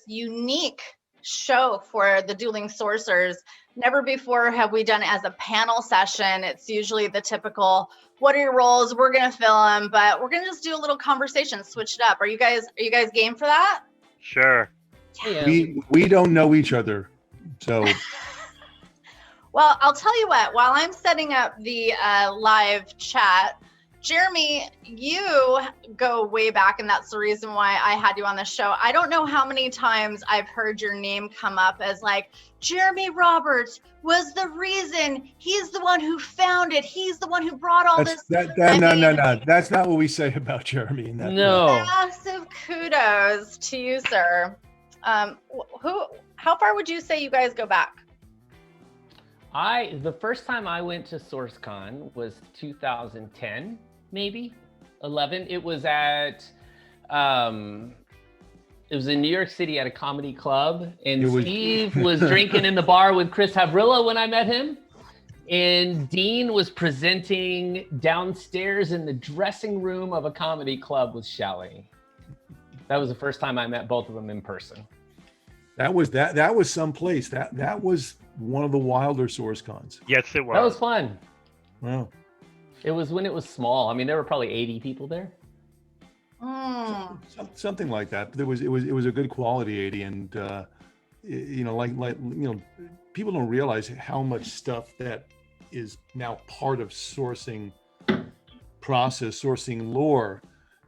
unique show for the Dueling Sorcerers. Never before have we done it as a panel session. It's usually the typical, what are your roles? We're going to fill them, but we're going to just do a little conversation, switch it up. Are you guys game for that? Sure. Yeah. We don't know each other, so. Well, I'll tell you what, while I'm setting up the live chat, Jeremy, you go way back, and that's the reason why I had you on the show. I don't know how many times I've heard your name come up as like, Jeremy Roberts was the reason. He's the one who found it. He's the one who brought all this. No. That's not what we say about Jeremy. No. Massive kudos to you, sir. How far would you say you guys go back? The first time I went to SourceCon was 2010, maybe 11. It was at, it was in New York City at a comedy club, and Steve was drinking in the bar with Chris Havrilla when I met him. And Dean was presenting downstairs in the dressing room of a comedy club with Shelley. That was the first time I met both of them in person. That was someplace. That was one of the wilder SourceCons. Yes, it was. That was fun. Wow. It was when it was small. I mean, there were probably 80 people there. Something like that. It was a good quality 80, and people don't realize how much stuff that is now part of sourcing process, sourcing lore,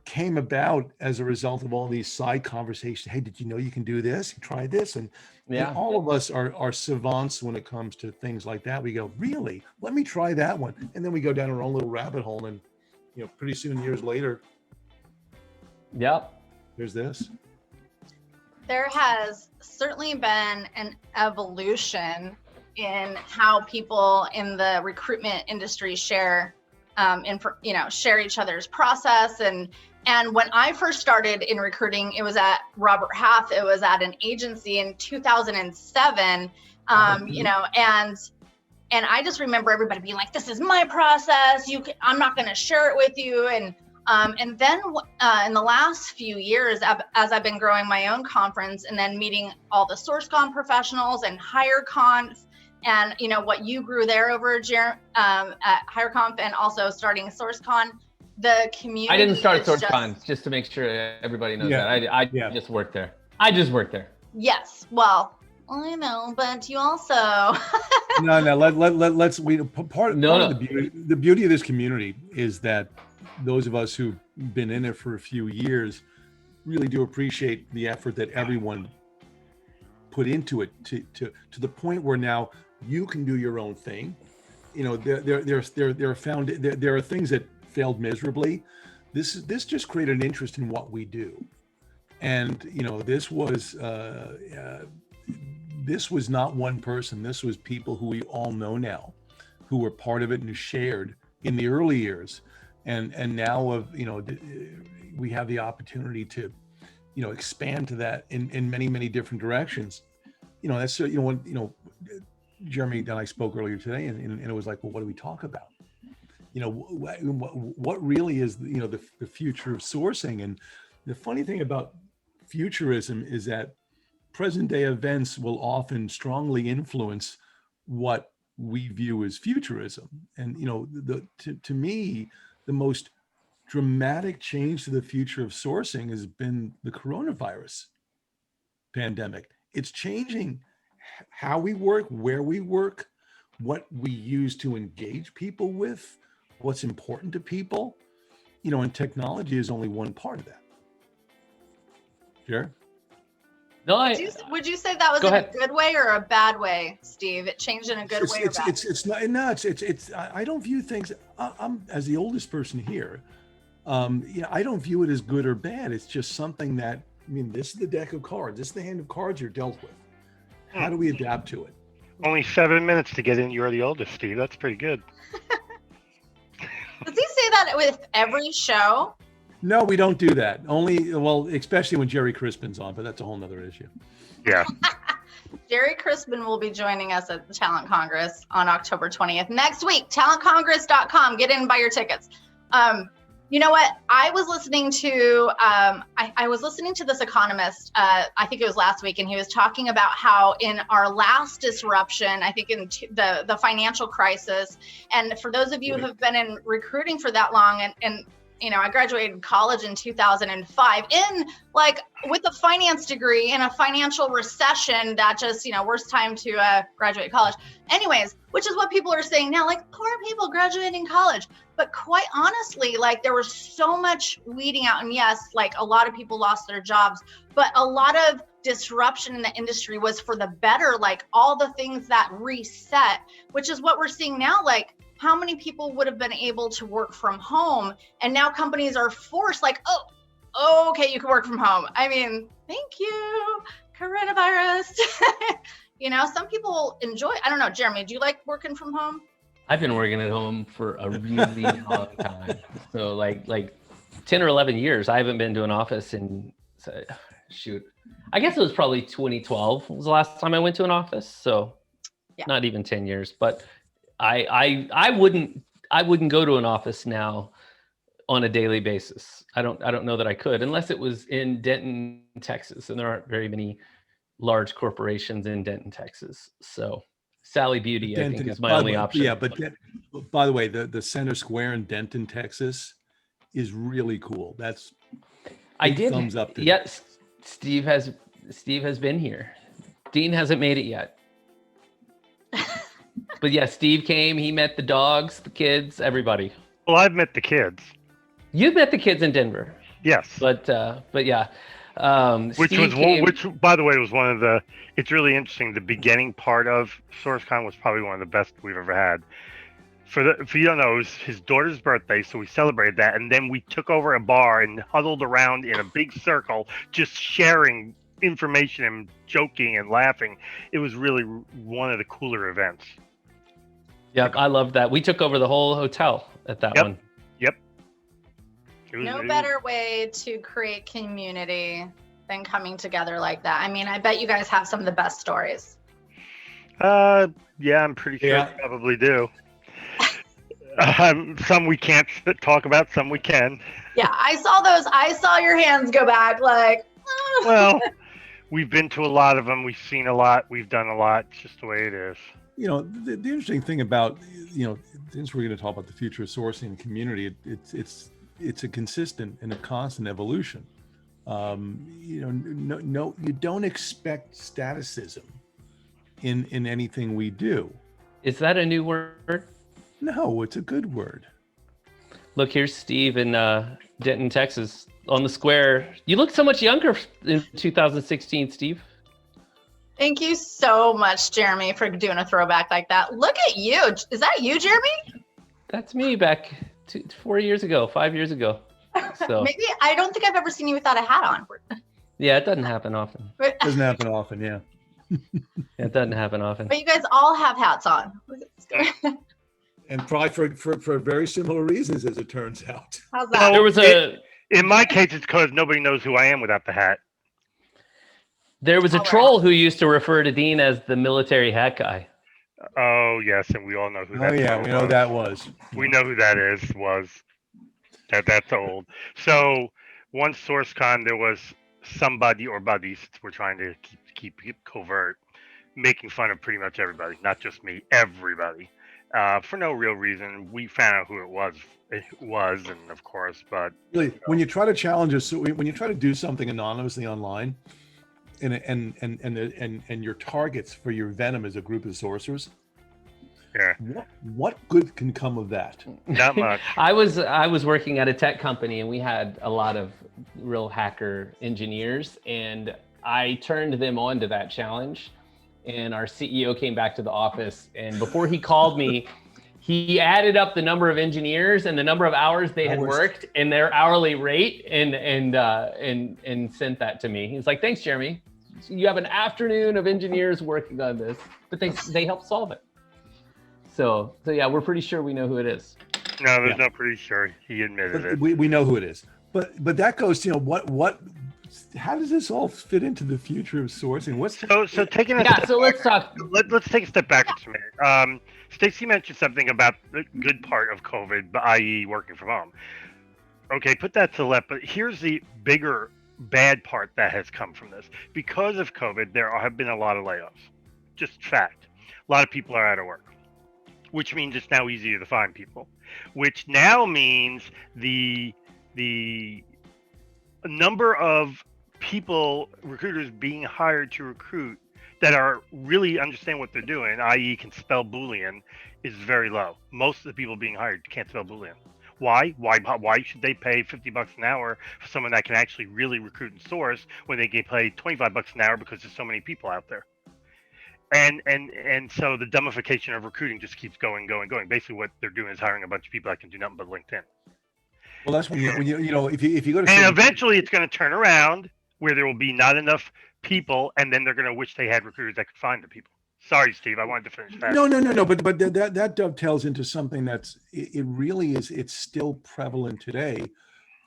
came about as a result of all these side conversations. Hey, did you know you can do this? Try this. And all of us are savants when it comes to things like that. We go, really? Let me try that one. And then we go down our own little rabbit hole, and pretty soon, years later, there's this. There has certainly been an evolution in how people in the recruitment industry share share each other's process. And when I first started in recruiting, it was at Robert Half. It was at an agency in 2007, and I just remember everybody being like, this is my process. I'm not going to share it with you. And then in the last few years, as I've been growing my own conference and then meeting all the SourceCon professionals and HireConf, and what you grew there over at HireConf, and also starting SourceCon, the community. I didn't start SourceCon, just to make sure everybody knows that. I just worked there. Yes, well, I know, but you also. The beauty of this community is that those of us who've been in it for a few years really do appreciate the effort that everyone put into it to the point where now you can do your own thing. There are things that failed miserably. This just created an interest in what we do, and this was not one person. This was people who we all know now, who were part of it and who shared in the early years. And now we have the opportunity to, expand to that in many, many different directions. Jeremy and I spoke earlier today, and it was like, well, what do we talk about? What really is the future of sourcing? And the funny thing about futurism is that present day events will often strongly influence what we view as futurism. And to me, the most dramatic change to the future of sourcing has been the coronavirus pandemic. It's changing how we work, where we work, what we use to engage people with, what's important to people, and technology is only one part of that. Sure. No, would you say that was in a good way or a bad way, Steve? It changed in a good way or bad? It's I don't view things. I'm as the oldest person here. I don't view it as good or bad. It's just something that, this is the deck of cards. This is the hand of cards you're dealt with. How do we adapt to it? Only 7 minutes to get in. You're the oldest, Steve. That's pretty good. Does he say that with every show? No, we don't do that. Especially when Jerry Crispin's on, but that's a whole nother issue. Yeah. Jerry Crispin will be joining us at the Talent Congress on October 20th. Next week, talentcongress.com. Get in and buy your tickets. You know what? I was listening to I was listening to this economist. I think it was last week, and he was talking about how in our last disruption, I think in the financial crisis, and for those of you who have been in recruiting for that long, and I graduated college in 2005 in like with a finance degree in a financial recession that just, worst time to graduate college. Anyways, which is what people are saying now, like poor people graduating college. But quite honestly, like there was so much weeding out, and yes, like a lot of people lost their jobs, but a lot of disruption in the industry was for the better, like all the things that reset, which is what we're seeing now. Like how many people would have been able to work from home, and now companies are forced like, oh, okay, you can work from home. I mean, thank you, coronavirus. Some people enjoy, I don't know, Jeremy, do you like working from home? I've been working at home for a really long time. So like 10 or 11 years. I haven't been to an office in, I guess it was probably 2012 was the last time I went to an office. So not even 10 years, but I wouldn't go to an office now on a daily basis. I don't know that I could, unless it was in Denton, Texas, and there aren't very many large corporations in Denton, Texas. So Sally Beauty, Denton, I think, is my only option. Yeah, but by the way, the Center Square in Denton, Texas, is really cool. That's thumbs up to yes. Steve has been here. Dean hasn't made it yet. But yeah, Steve came. He met the dogs, the kids, everybody. Well, I've met the kids. You've met the kids in Denver. Yes. But yeah. Which by the way was one of the. It's really interesting. The beginning part of SourceCon was probably one of the best we've ever had. For you don't know, it was his daughter's birthday, so we celebrated that, and then we took over a bar and huddled around in a big circle, just sharing information and joking and laughing. It was really one of the cooler events. Yep, I loved that. We took over the whole hotel at that one. Yep. No better way to create community than coming together like that. I mean, I bet you guys have some of the best stories. Yeah, I'm pretty sure we probably do. Some we can't talk about, some we can. Yeah, I saw those. I saw your hands go back like. Well, we've been to a lot of them. We've seen a lot. We've done a lot. It's just the way it is. The interesting thing about, since we're going to talk about the future of sourcing and community, it's a consistent and a constant evolution. No, you don't expect staticism in anything we do. Is that a new word? No, it's a good word. Look, here's Steve in Denton, Texas, on the square. You look so much younger in 2016, Steve. Thank you so much, Jeremy, for doing a throwback like that. Look at you. Is that you, Jeremy? That's me back 5 years ago. So maybe I don't think I've ever seen you without a hat on. Yeah, it doesn't happen often. Doesn't happen often, yeah. It doesn't happen often. But you guys all have hats on. And probably for very similar reasons, as it turns out. How's that? There was in my case, it's because nobody knows who I am without the hat. There was a troll who used to refer to Dean as the military hat guy. Oh, yes, and we all know who that is. Oh, yeah, we know that was. We know who that was. That's old. So, once SourceCon, there was somebody or buddies were trying to keep covert, making fun of pretty much everybody, not just me, everybody, for no real reason. We found out who it was, and of course, but... Really, when you try to challenge us, when you try to do something anonymously online, and your targets for your venom as a group of sorcerers. Yeah. What good can come of that? Not much. I was working at a tech company, and we had a lot of real hacker engineers, and I turned them on to that challenge. And our CEO came back to the office, and before he called me, he added up the number of engineers and the number of hours they had worked and their hourly rate, and sent that to me. He's like, "Thanks, Jeremy. You have an afternoon of engineers working on this," but they helped solve it. So yeah, we're pretty sure we know who it is. No, there's no pretty sure. He admitted it. We know who it is. But that goes, how does this all fit into the future of sourcing? So taking a step let's talk. Let's take a step back for a minute. Stacey mentioned something about the good part of COVID, i.e. working from home. Okay, put that to the left. But here's the bigger bad part that has come from this. Because of COVID, there have been a lot of layoffs. Just fact. A lot of people are out of work, which means it's now easier to find people, which now means the number of people, recruiters being hired to recruit that are really understand what they're doing, i.e. can spell Boolean, is very low. Most of the people being hired can't spell Boolean. Why should they pay $50 an hour for someone that can actually really recruit and source when they get paid $25 an hour because there's so many people out there? And so the dumbification of recruiting just keeps going. Basically what they're doing is hiring a bunch of people that can do nothing but LinkedIn. Well, that's when if you go to and eventually it's going to turn around where there will be not enough people, and then they're going to wish they had recruiters that could find the people. Sorry, Steve, I wanted to finish that. No. But that dovetails into something that's it really is. It's still prevalent today.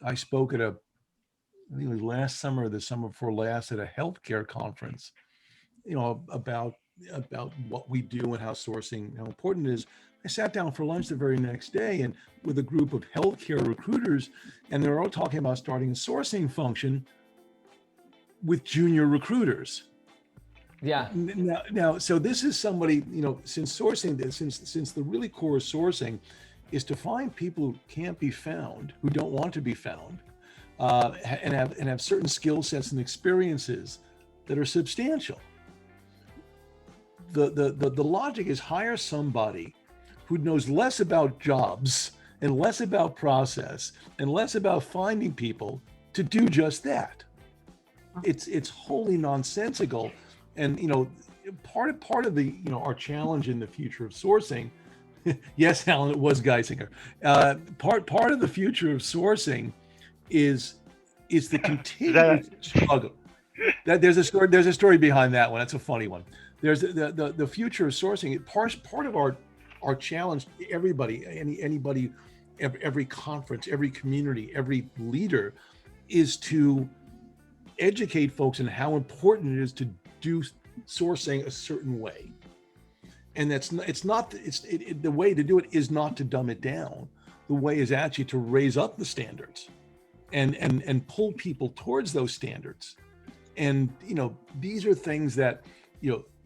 I spoke at I think it was last summer, or the summer before last, at a healthcare conference. About what we do and how sourcing, how important it is. I sat down for lunch the very next day and with a group of healthcare recruiters, and they're all talking about starting a sourcing function with junior recruiters. Yeah. Now, so this is somebody, since sourcing, since the really core of sourcing is to find people who can't be found, who don't want to be found, and have certain skill sets and experiences that are substantial. The logic is hire somebody who knows less about jobs and less about process and less about finding people to do just that. It's wholly nonsensical. And part of the our challenge in the future of sourcing, yes, Alan, it was Geisinger. Part of the future of sourcing is the continued struggle. That there's a story behind that one. That's a funny one. There's the future of sourcing. Part of our challenge, everybody, anybody, every conference, every community, every leader, is to educate folks on how important it is to do sourcing a certain way. And the way to do it is not to dumb it down. The way is actually to raise up the standards and pull people towards those standards. And these are things that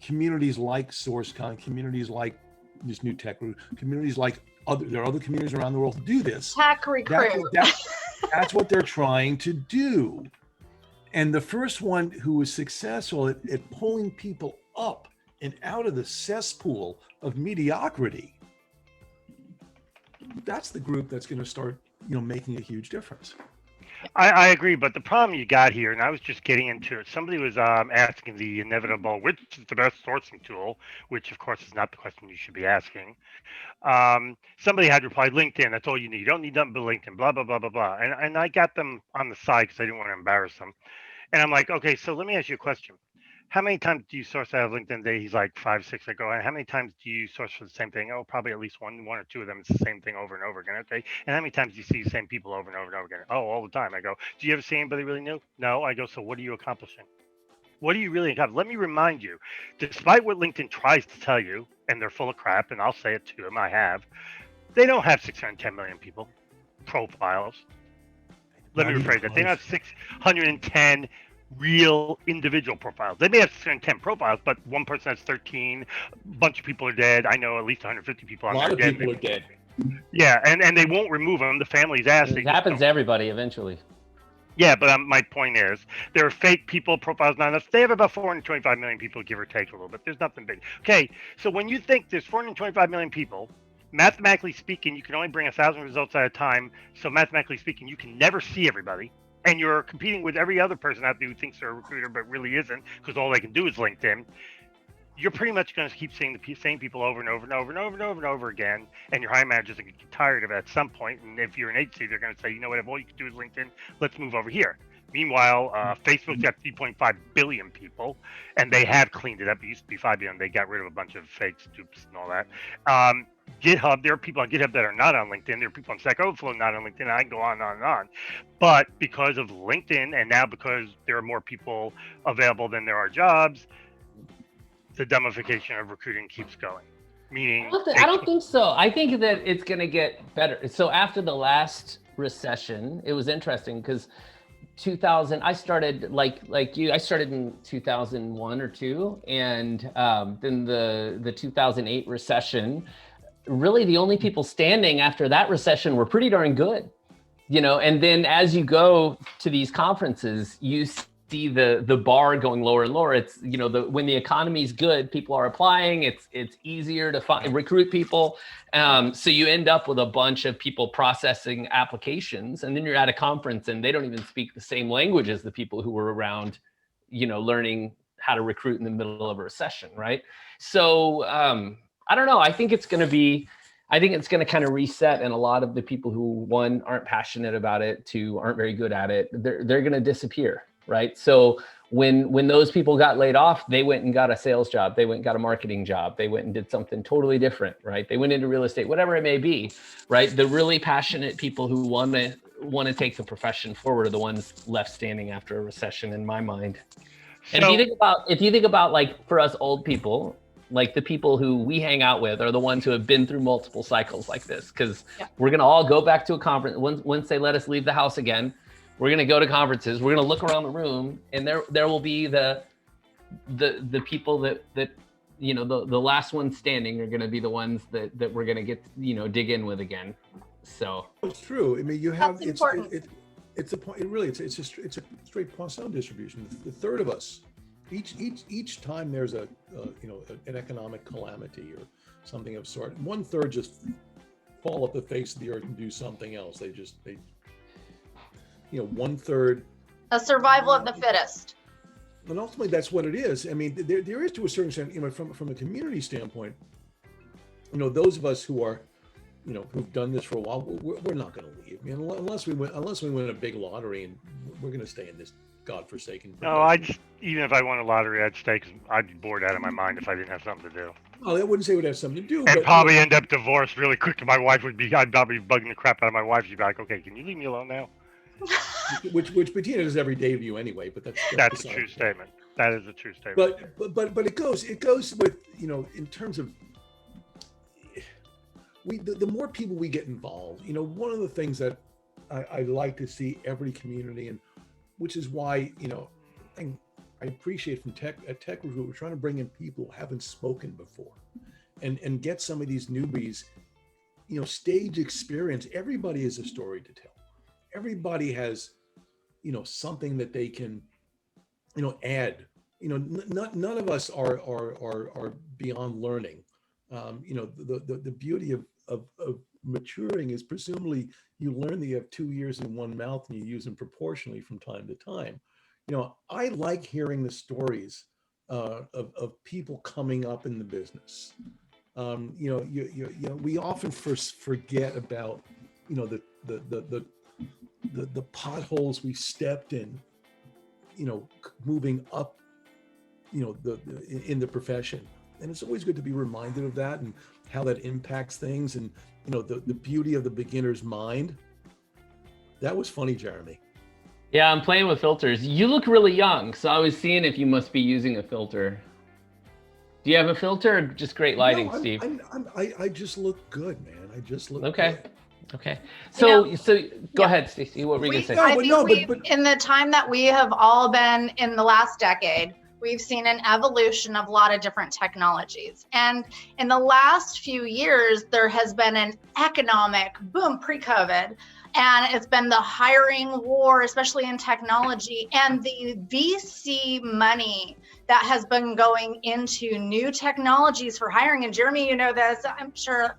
communities like SourceCon, communities like this new TechRecruit, communities like there are other communities around the world to do this. TechRecruit. That's what they're trying to do. And the first one who was successful at pulling people up and out of the cesspool of mediocrity, that's the group that's going to start, making a huge difference. I agree, but the problem you got here, and I was just getting into it, somebody was asking the inevitable, which is the best sourcing tool, which of course is not the question you should be asking. Somebody had replied, LinkedIn, that's all you need. You don't need nothing but LinkedIn, blah, blah, blah, blah, blah. And I got them on the side because I didn't want to embarrass them. And I'm like, okay, so let me ask you a question. How many times do you source out of LinkedIn a day? He's like 5, 6. I go, and how many times do you source for the same thing? Oh, probably at least one or two of them. It's the same thing over and over again. Okay. And how many times do you see the same people over and over and over again? Oh, all the time. I go, do you ever see anybody really new? No. I go, so what are you accomplishing? What are you really accomplishing? Let me remind you, despite what LinkedIn tries to tell you, and they're full of crap, and I'll say it to them, they don't have 610 million people profiles. Let me rephrase that. They don't have 610 real individual profiles. They may have 610 profiles, but one person has 13. A bunch of people are dead. I know at least 150 people on there. A lot of people are dead. Yeah, and they won't remove them. The family's asked. It happens to everybody eventually. Yeah, but my point is, there are fake people, profiles not enough. They have about 425 million people, give or take a little bit. There's nothing big. Okay, so when you think there's 425 million people, mathematically speaking, you can only bring 1,000 results at a time. So mathematically speaking, you can never see everybody. And you're competing with every other person out there who thinks they're a recruiter but really isn't, because all they can do is LinkedIn. You're pretty much going to keep seeing the same people over and over and over and over and over and over again. And your hiring managers are going to get tired of it at some point. And if you're an agency, they're going to say, you know what, if all you can do is LinkedIn, let's move over here. Meanwhile, Facebook's got 3.5 billion people, and they have cleaned it up. It used to be 5 billion. They got rid of a bunch of fake dupes and all that. GitHub, there are people on GitHub that are not on LinkedIn. There are people on Stack Overflow not on LinkedIn. And I can go on and on and on. But because of LinkedIn, and now because there are more people available than there are jobs, the dumbification of recruiting keeps going. Meaning, I don't think so. I think that it's going to get better. So after the last recession, it was interesting because 2000, I started like you, I started in 2001 or two, and then the 2008 recession, really the only people standing after that recession were pretty darn good, you know. And then as you go to these conferences, you see the bar going lower and lower. It's, you know, when the economy's good, people are applying. It's easier to recruit people. So you end up with a bunch of people processing applications, and then you're at a conference and they don't even speak the same language as the people who were around, you know, learning how to recruit in the middle of a recession, right? So I don't know. I think it's going to kind of reset, and a lot of the people who, one, aren't passionate about it, two, aren't very good at it, they're going to disappear, right? So when those people got laid off, they went and got a sales job, they went and got a marketing job, they went and did something totally different, right? They went into real estate, whatever it may be, right? The really passionate people who want to take the profession forward are the ones left standing after a recession, in my mind. And if you think about like, for us old people, like the people who we hang out with are the ones who have been through multiple cycles like this, because we're going to all go back to a conference. Once they let us leave the house again, we're going to go to conferences. We're going to look around the room, and there will be the people that you know, the last ones standing are going to be the ones that we're going to get, you know, dig in with again. So it's true. I mean, you have That's important. It's a point. It really it's a straight Poisson distribution. The third of us. Each time there's a you know, an economic calamity or something of sort, 1/3 just fall off the face of the earth and do something else. They you know, 1/3. A survival of the fittest. And ultimately, that's what it is. I mean, there is, to a certain extent, you know, from a community standpoint, you know, those of us who are, you know, who've done this for a while, we're not going to leave. I mean, unless we win a big lottery, and we're going to stay in this godforsaken. No, even if I won a lottery, I'd stay, because I'd be bored out of my mind if I didn't have something to do. Oh, I wouldn't say we'd have something to do. And but, probably end up divorced really quick. My wife would be, I'd probably be bugging the crap out of my wife. She'd be like, okay, can you leave me alone now? which Bettina does every day of you anyway, but that's a true statement. That is a true statement. But it goes with, you know, in terms of the more people we get involved, you know, one of the things that I like to see every community, and which is why, you know, I appreciate from TechRecruit, we're trying to bring in people who haven't spoken before, and get some of these newbies, you know, stage experience. Everybody has a story to tell. Everybody has, you know, something that they can, you know, add. You know, none of us are beyond learning. You know, the beauty of maturing is presumably you learn that you have 2 ears and one mouth, and you use them proportionally from time to time. You know, I like hearing the stories of people coming up in the business. You know, you know, we often forget about, you know, the potholes we stepped in, you know, moving up, you know, in the profession. And it's always good to be reminded of that and how that impacts things, and, you know, the beauty of the beginner's mind. That was funny, Jeremy. yeah, I'm playing with filters. You look really young, so I was seeing if you must be using a filter. Do you have a filter, or just great lighting, No, Steve? I just look good, man. I just look Okay. good. Okay. So go Yeah. ahead, Stacey. What were you going to say? I think in the time that we have all been in the last decade, we've seen an evolution of a lot of different technologies. And in the last few years, there has been an economic boom pre-COVID, and it's been the hiring war, especially in technology, and the VC money that has been going into new technologies for hiring. And Jeremy, you know this, I'm sure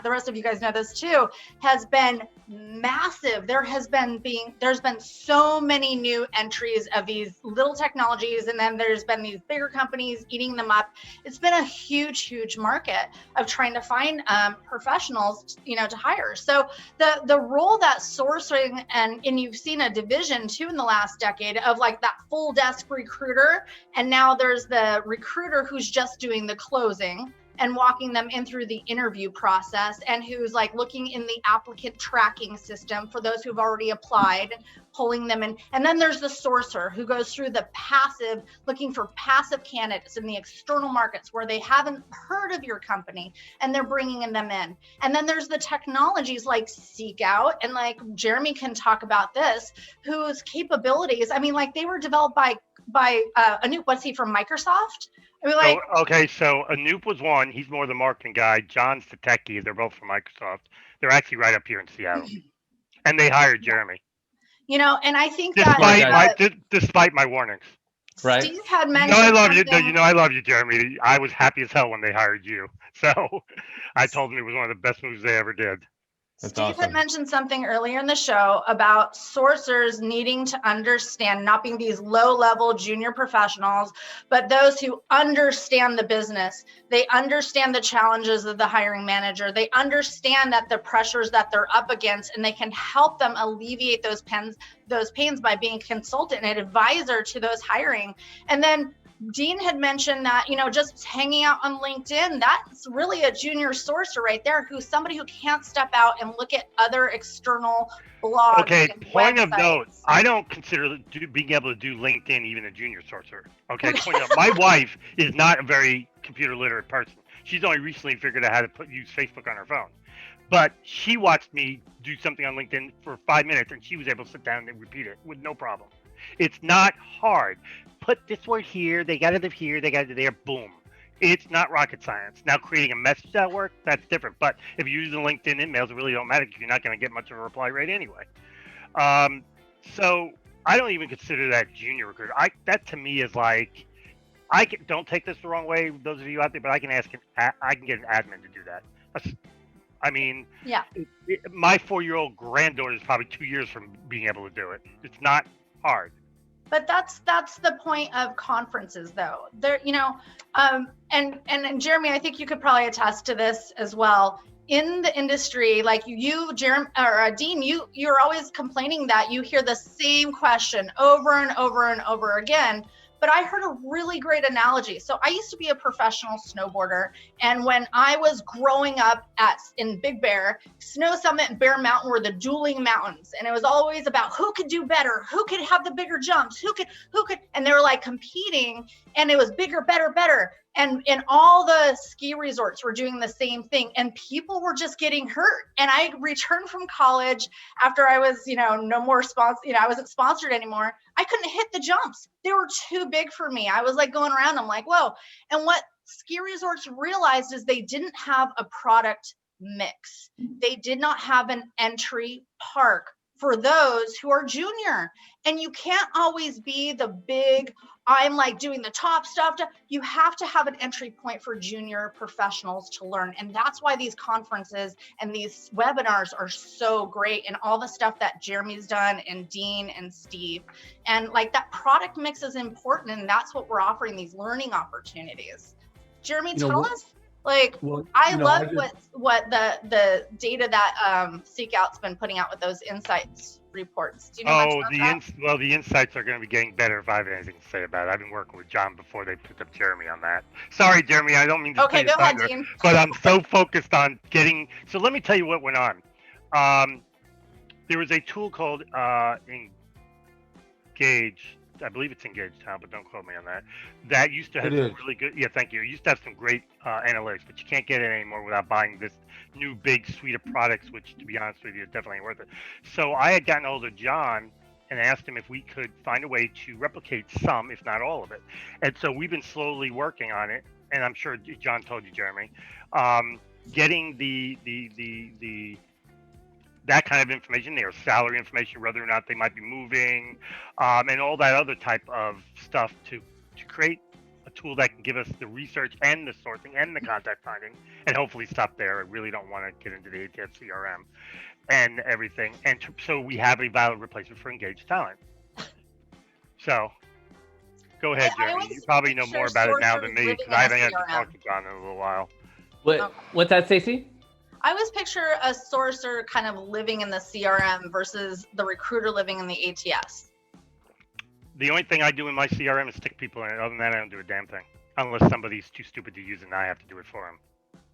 the rest of you guys know this too, has been massive. There's been so many new entries of these little technologies, and then there's been these bigger companies eating them up. It's been a huge market of trying to find professionals, you know, to hire. So the role that sourcing, and you've seen a division too in the last decade of like that full desk recruiter, and now there's the recruiter who's just doing the closing. and walking them in through the interview process, and who's like looking in the applicant tracking system for those who've already applied, pulling them in. And then there's the sourcer who goes through the passive, looking for passive candidates in the external markets where they haven't heard of your company, and they're bringing them in. And then there's the technologies like Seek Out, and like Jeremy can talk about this, whose capabilities, I mean, like they were developed by Anoop. What's he from, Microsoft? I mean, like, so Anoop was one. He's more the marketing guy. John's the techie. They're both from Microsoft. They're actually right up here in Seattle, and they hired Jeremy. You know, and I think despite my warnings. Right. Steve had mentioned. I love you. No, I love you, Jeremy. I was happy as hell when they hired you. So I told them it was one of the best moves they ever did. That's Steve awesome. had mentioned something earlier in the show about sourcers needing to understand, not being these low-level junior professionals, but those who understand the business. They understand the challenges of the hiring manager. They understand that the pressures that they're up against, and they can help them alleviate those pains by being a consultant and advisor to those hiring. And then Dean had mentioned that, you know, just hanging out on LinkedIn, that's really a junior sourcer right there, who's somebody who can't step out and look at other external blogs. Okay, and point websites. of note, I don't consider being able to do LinkedIn even a junior sourcer. Okay, point of, my wife is not a very computer literate person. She's only recently figured out how to use Facebook on her phone. But she watched me do something on LinkedIn for 5 minutes, and she was able to sit down and repeat it with no problem. It's not hard. Put this word here, they got it here, they got it there, boom. It's not rocket science. Now, creating a message at work, that's different. But if you're using LinkedIn emails, it really don't matter because you're not going to get much of a reply rate anyway. So I don't even consider that junior recruiter. That to me is like, don't take this the wrong way, those of you out there, but I can get an admin to do that. Yeah. My 4-year-old granddaughter is probably 2 years from being able to do it. It's not hard. But that's the point of conferences, though. There, you know, and Jeremy, I think you could probably attest to this as well. In the industry, like you, Jeremy or Dean, you're always complaining that you hear the same question over and over and over again. But I heard a really great analogy. So I used to be a professional snowboarder. And when I was growing up in Big Bear, Snow Summit and Bear Mountain were the dueling mountains. And it was always about who could do better, who could have the bigger jumps, who could, and they were like competing, and it was bigger, better, better. And all the ski resorts were doing the same thing, and people were just getting hurt. And I returned from college after I was, no more I wasn't sponsored anymore. I couldn't hit the jumps. They were too big for me. I was like going around, I'm like, whoa. And what ski resorts realized is they didn't have a product mix. They did not have an entry park for those who are junior. And you can't always be the big, I'm like doing the top stuff. You have to have an entry point for junior professionals to learn. And that's why these conferences and these webinars are so great, and all the stuff that Jeremy's done and Dean and Steve. And like that product mix is important. And that's what we're offering, these learning opportunities. Jeremy, tell us. I love what the data that Seek Out's been putting out with those insights reports. Do you know much about that? The insights are going to be getting better if I have anything to say about it. I've been working with John before they picked up Jeremy on that. Sorry, Jeremy, I don't mean to Okay, go ahead, Dean. But I'm so focused on getting. So let me tell you what went on. There was a tool called Engage. I believe it's Engage now, but don't quote me on that. That used to have some really good. Yeah, thank you. It used to have some great analytics, but you can't get it anymore without buying this new big suite of products, which, to be honest with you, definitely ain't worth it. So I had gotten hold of John and asked him if we could find a way to replicate some, if not all of it. And so we've been slowly working on it, and I'm sure John told you, Jeremy, getting that kind of information, their salary information, whether or not they might be moving, and all that other type of stuff to create a tool that can give us the research and the sourcing and the contact finding, and hopefully stop there. I really don't want to get into the ATS CRM and everything. And so we have a valid replacement for Engaged Talent. So go ahead, Jeremy. You probably know more about it now than me, because I haven't had to talk to John in a little while. What's that, Stacey? I always picture a sourcer kind of living in the CRM versus the recruiter living in the ATS. The only thing I do in my CRM is stick people in it. Other than that, I don't do a damn thing. unless somebody's too stupid to use it and I have to do it for them.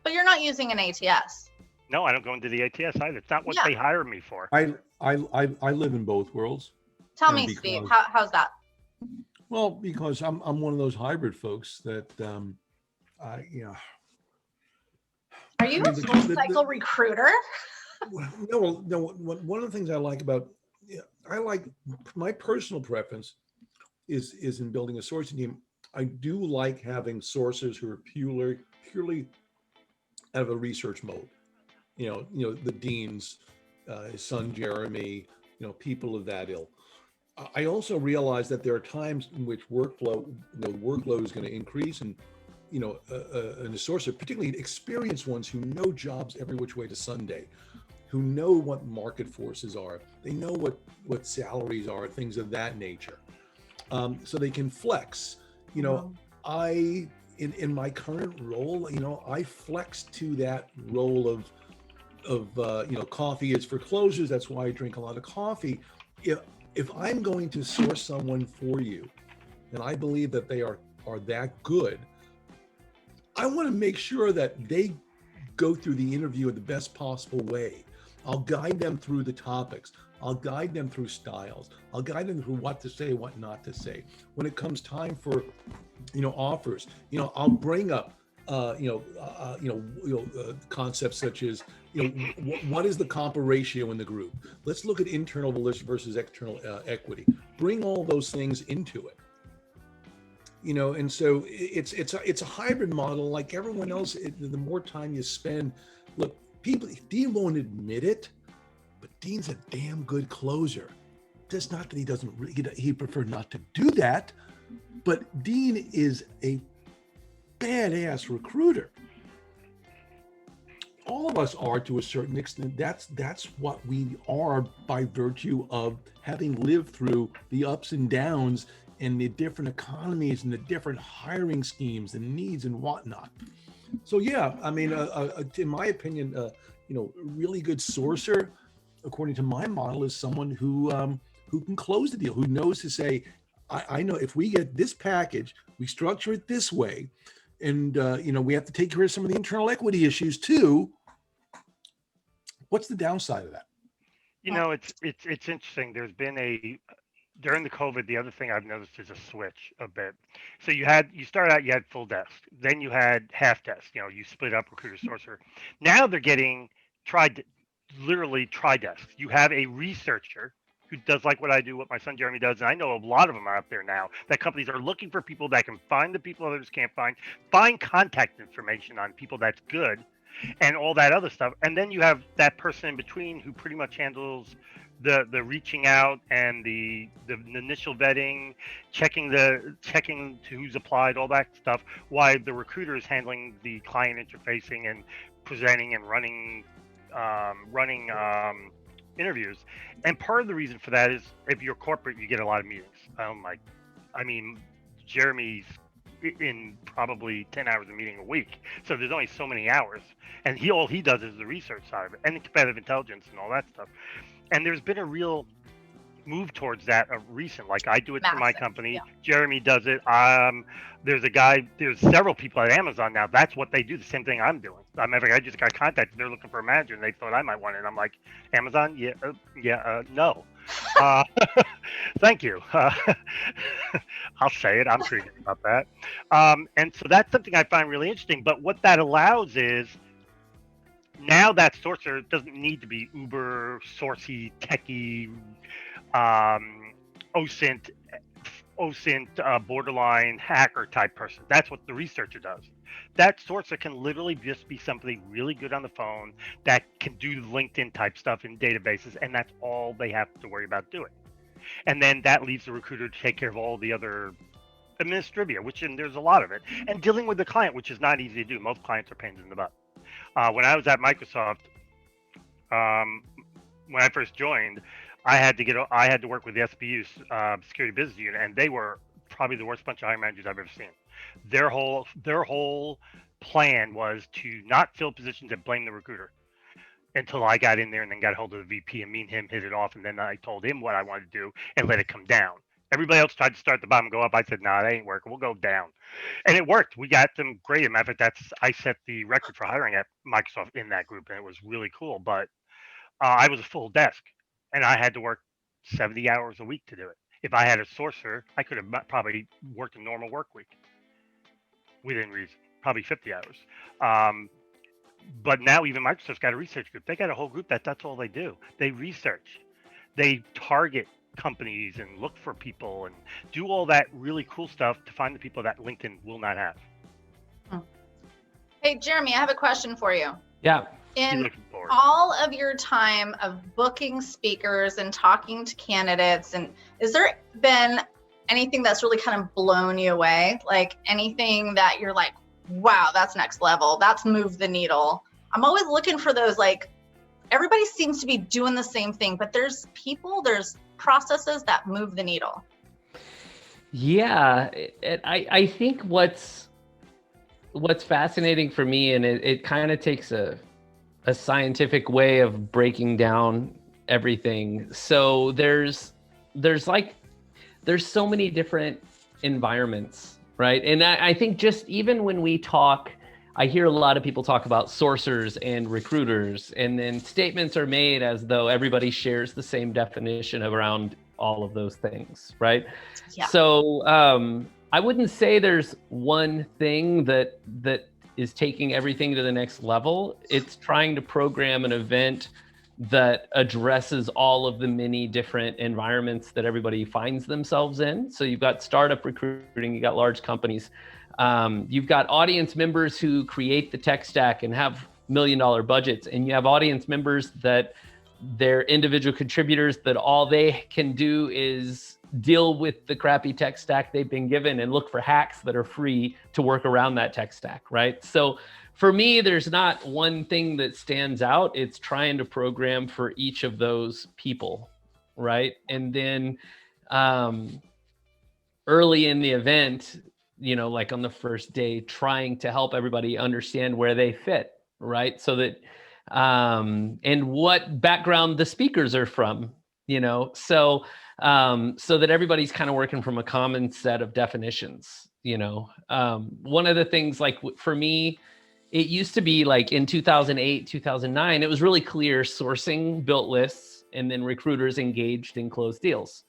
But you're not using an ATS. No, I don't go into the ATS either. It's not what they hire me for. I live in both worlds. Tell me, Steve, how's that? Well, because I'm one of those hybrid folks that Are you a full cycle recruiter? No. One of the things I like about, my personal preference is in building a sourcing team. I do like having sourcers who are purely out of a research mode. The deans, his son Jeremy, people of that ilk. I also realize that there are times in which workload is going to increase, and and a sourcer, particularly experienced ones who know jobs every which way to Sunday, who know what market forces are, they know what salaries are, things of that nature, so they can flex. I in my current role, I flex to that role of coffee is for closers. That's why I drink a lot of coffee. If I'm going to source someone for you, and I believe that they are that good, I want to make sure that they go through the interview in the best possible way. I'll guide them through the topics. I'll guide them through styles. I'll guide them through what to say, what not to say. When it comes time for, offers, I'll bring up, concepts such as, what is the compa ratio in the group? Let's look at internal versus external equity. Bring all those things into it. And so it's a hybrid model like everyone else. The more time you spend, look, Dean won't admit it, but Dean's a damn good closer. That's not that he doesn't, he prefer not to do that, but Dean is a badass recruiter. All of us are to a certain extent. That's what we are by virtue of having lived through the ups and downs and the different economies and the different hiring schemes and needs and whatnot. So yeah, I mean, in my opinion, a really good sourcer, according to my model, is someone who can close the deal, who knows to say, I know if we get this package, we structure it this way, and we have to take care of some of the internal equity issues too. What's the downside of that? It's interesting. There's been during the COVID, the other thing I've noticed is a switch a bit. So you started out, you had full desk, then you had half desk. You split up recruiter sourcer. Now they're getting literally tri-desk. You have a researcher who does like what I do, what my son Jeremy does, and I know a lot of them are out there now. That companies are looking for people that can find the people others can't find contact information on people that's good, and all that other stuff. And then you have that person in between who pretty much handles the reaching out and the initial vetting, checking to who's applied, all that stuff, while the recruiter is handling the client interfacing and presenting and running interviews. And part of the reason for that is if you're corporate, you get a lot of meetings. Jeremy's in probably 10 hours of meeting a week, so there's only so many hours, and all he does is the research side of it and the competitive intelligence and all that stuff. And there's been a real move towards that recent. Like I do it for my company. Yeah. Jeremy does it. There's several people at Amazon now. That's what they do. The same thing I'm doing. I just got contacted. They're looking for a manager, and they thought I might want it. And I'm like, Amazon? No. Thank you. I'll say it. I'm pretty good about that. And so that's something I find really interesting. But what that allows is, now that sourcer doesn't need to be uber sourcey, techie, OSINT, borderline hacker type person. That's what the researcher does. That sourcer can literally just be somebody really good on the phone that can do LinkedIn type stuff in databases, and that's all they have to worry about doing. And then that leaves the recruiter to take care of all the other administrivia, and there's a lot of it, and dealing with the client, which is not easy to do. Most clients are pains in the butt. When I was at Microsoft, when I first joined, I had to work with the SBU, Security Business Unit, and they were probably the worst bunch of hiring managers I've ever seen. Their whole plan was to not fill positions and blame the recruiter until I got in there and then got hold of the VP, and me and him hit it off, and then I told him what I wanted to do and let it come down. Everybody else tried to start the bottom, go up. I said, nah, that ain't working. We'll go down. And it worked. We got them great. Matter of fact, I set the record for hiring at Microsoft in that group, and it was really cool. But I was a full desk, and I had to work 70 hours a week to do it. If I had a sourcer, I could have probably worked a normal work week within reason, probably 50 hours. But now even Microsoft's got a research group. They got a whole group that's all they do. They research, they target companies and look for people and do all that really cool stuff to find the people that LinkedIn will not have. Hey, Jeremy, I have a question for you. Yeah. In all of your time of booking speakers and talking to candidates, and has there been anything that's really kind of blown you away? Like anything that you're like, wow, that's next level, that's moved the needle? I'm always looking for those, like, everybody seems to be doing the same thing, but there's processes that move the needle. Yeah, I think what's fascinating for me, and it kind of takes a scientific way of breaking down everything. So there's so many different environments, right? And I think just even when we talk, I hear a lot of people talk about sourcers and recruiters, and then statements are made as though everybody shares the same definition around all of those things, right? Yeah. So I wouldn't say there's one thing that is taking everything to the next level. It's trying to program an event that addresses all of the many different environments that everybody finds themselves in. So you've got startup recruiting, you've got large companies. You've got audience members who create the tech stack and have $1 million budgets, and you have audience members that they're individual contributors that all they can do is deal with the crappy tech stack they've been given and look for hacks that are free to work around that tech stack, right? So for me, there's not one thing that stands out. It's trying to program for each of those people, right? And then early in the event, like on the first day, trying to help everybody understand where they fit, right? So that, and what background the speakers are from, so that everybody's kind of working from a common set of definitions, one of the things, like for me, it used to be like in 2008, 2009, it was really clear sourcing built lists and then recruiters engaged in closed deals.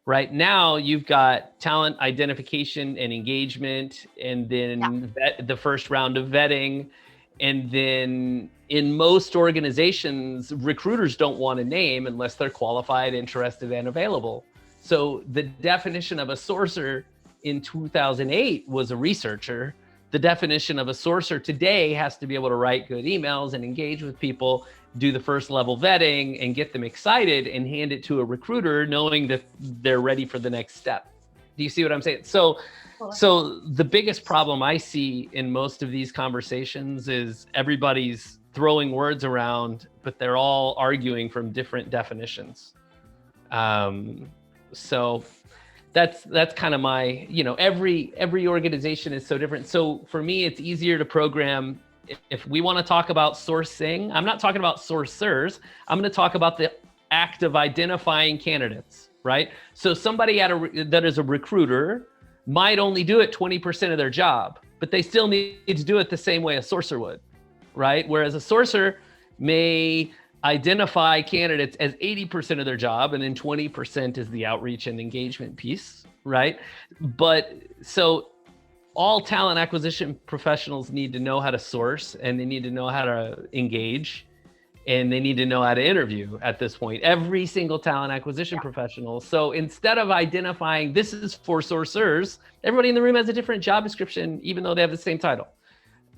Right now, you've got talent identification and engagement, and then the first round of vetting. And then in most organizations, recruiters don't want a name unless they're qualified, interested, and available. So the definition of a sourcer in 2008 was a researcher. The definition of a sourcer today has to be able to write good emails and engage with people, do the first level vetting and get them excited and hand it to a recruiter knowing that they're ready for the next step. Do you see what I'm saying? So the biggest problem I see in most of these conversations is everybody's throwing words around, but they're all arguing from different definitions. So that's kind of my, every organization is so different. So for me, it's easier to program. If we want to talk about sourcing, I'm not talking about sourcers. I'm going to talk about the act of identifying candidates, right? So somebody that is a recruiter might only do it 20% of their job, but they still need to do it the same way a sourcer would, right? Whereas a sourcer may identify candidates as 80% of their job, and then 20% is the outreach and engagement piece, right? But so all talent acquisition professionals need to know how to source, and they need to know how to engage, and they need to know how to interview at this point, every single talent acquisition professional. So instead of identifying this is for sourcers, everybody in the room has a different job description, even though they have the same title.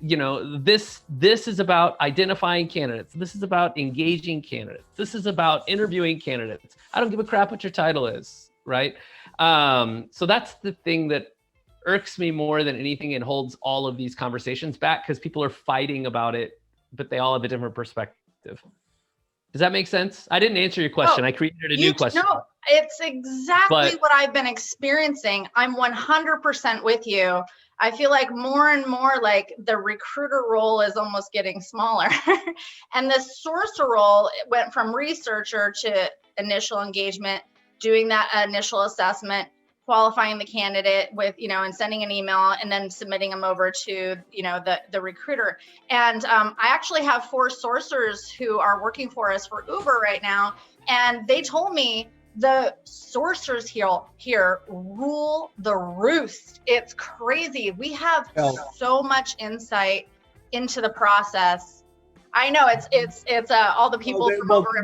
This is about identifying candidates. This is about engaging candidates. This is about interviewing candidates. I don't give a crap what your title is, right? So that's the thing that irks me more than anything and holds all of these conversations back, because people are fighting about it, but they all have a different perspective. Does that make sense? I didn't answer your question. I created a new question. No, it's exactly what I've been experiencing. I'm 100% with you. I feel like more and more like the recruiter role is almost getting smaller. And the sourcer role went from researcher to initial engagement, doing that initial assessment, qualifying the candidate with, and sending an email and then submitting them over to, the recruiter. And I actually have 4 sourcers who are working for us for Uber right now. And they told me the sourcers here rule the roost. It's crazy. We have so much insight into the process. I know it's all the people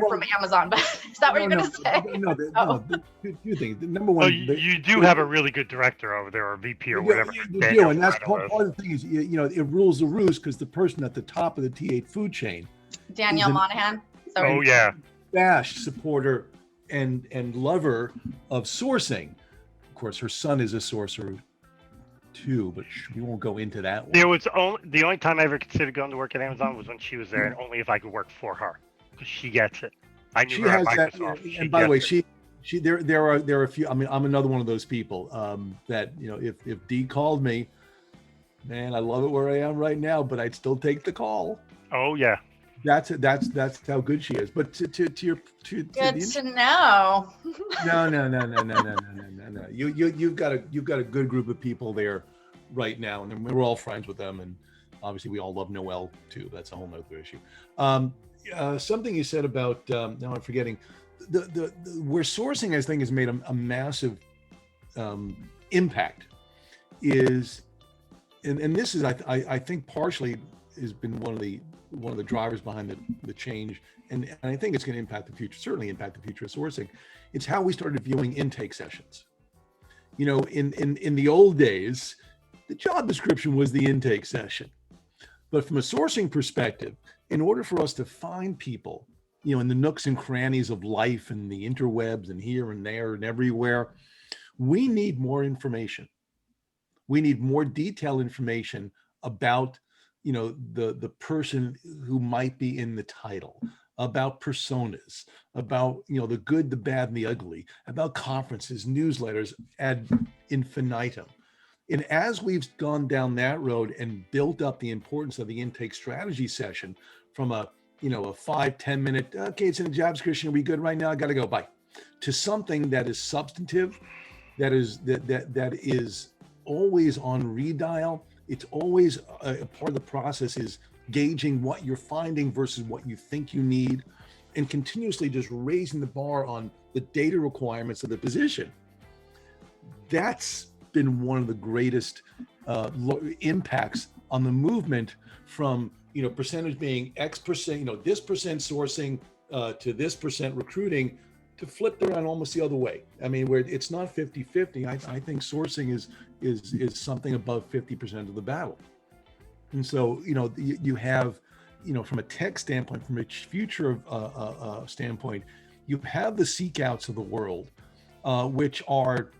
from Amazon, but is that what you're going to say? No, two things. Number one, you do have a really good director over there, or VP or whatever. You do, and that's part of the thing is, it rules the roost because the person at the top of the T8 food chain, Danielle Monahan. Oh yeah, bashed supporter and lover of sourcing. Of course, her son is a sourcer too, but we won't go into that one. There was the only time I ever considered going to work at Amazon was when she was there, and only if I could work for her, because she gets it. I knew her at Microsoft. And by the way, there are a few. I mean, I'm another one of those people that if Dee called me, man, I love it where I am right now, but I'd still take the call. Oh yeah, that's how good she is. But to good to know. No. You've got a good group of people there right now, and we're all friends with them, and obviously we all love Noelle too. That's a whole nother issue. Something you said about now I'm forgetting the where sourcing I think has made a massive impact is, and this is I think partially has been one of the drivers behind the change, and I think it's going to impact the future, certainly impact the future of sourcing. It's how we started viewing intake sessions. In the old days, the job description was the intake session. But from a sourcing perspective, in order for us to find people, in the nooks and crannies of life and the interwebs and here and there and everywhere, we need more information. We need more detailed information about the person who might be in the title, about personas, about the good, the bad, and the ugly, about conferences, newsletters, ad infinitum. And as we've gone down that road and built up the importance of the intake strategy session from a 5-10 minute, okay, it's in a job description, are we good right now? I gotta go, bye, to something that is substantive, that is always on redial. It's always a part of the process is gauging what you're finding versus what you think you need, and continuously just raising the bar on the data requirements of the position. That's been one of the greatest impacts on the movement from, percentage being X percent, this percent sourcing to this percent recruiting, to flip around almost the other way. I mean, where it's not 50-50, I think sourcing is something above 50% of the battle. And so, you have, from a tech standpoint, from a future standpoint, you have the seek outs of the world, which are,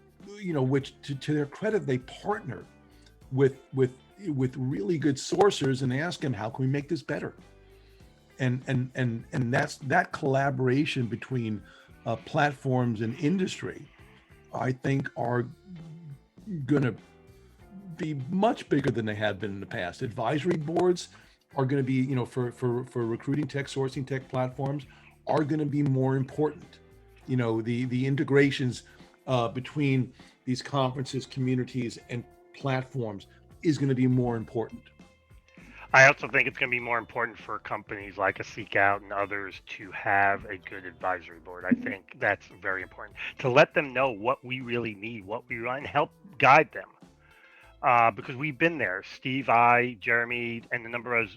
which to their credit, they partner with really good sourcers and ask them, how can we make this better? And that's that collaboration between platforms and industry, I think, are going to be much bigger than they have been in the past. Advisory boards are going to be, for recruiting tech, sourcing tech platforms, are going to be more important. The integrations between these conferences, communities, and platforms is going to be more important. I also think it's going to be more important for companies like a Seek Out and others to have a good advisory board. I think that's very important, to let them know what we really need, what we want, and help guide them. Because we've been there. Steve, I, Jeremy, and a number of us,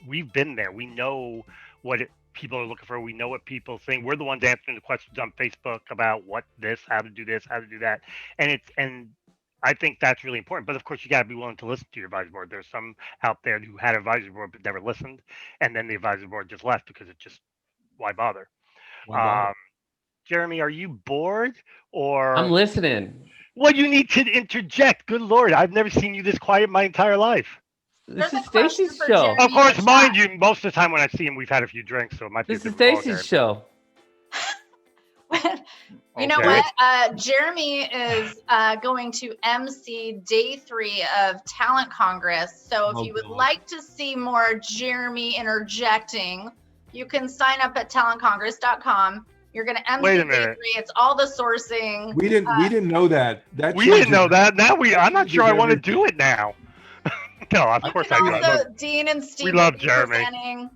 we've been there. We know what people are looking for. We know what people think. We're the ones answering the questions on Facebook about how to do that. And I think that's really important. But of course, you got to be willing to listen to your advisory board. There's some out there who had an advisory board but never listened, and then the advisory board just left because why bother? Jeremy, are you bored or? I'm listening. Well, you need to interject. Good Lord, I've never seen you this quiet my entire life. This is Stacy's show. Of course, mind you, most of the time when I see him, we've had a few drinks, so it might be. This is Stacy's show. You know what? Jeremy is going to MC Day 3 of Talent Congress. So if you would like to see more Jeremy interjecting, you can sign up at talentcongress.com. You're going to end Wait the a minute. bakery. It's all the sourcing. We didn't know that. We didn't know that. Now I'm not sure I want to do it now. No, of course I don't. Also, Dean and Steve We love Jeremy. presenting.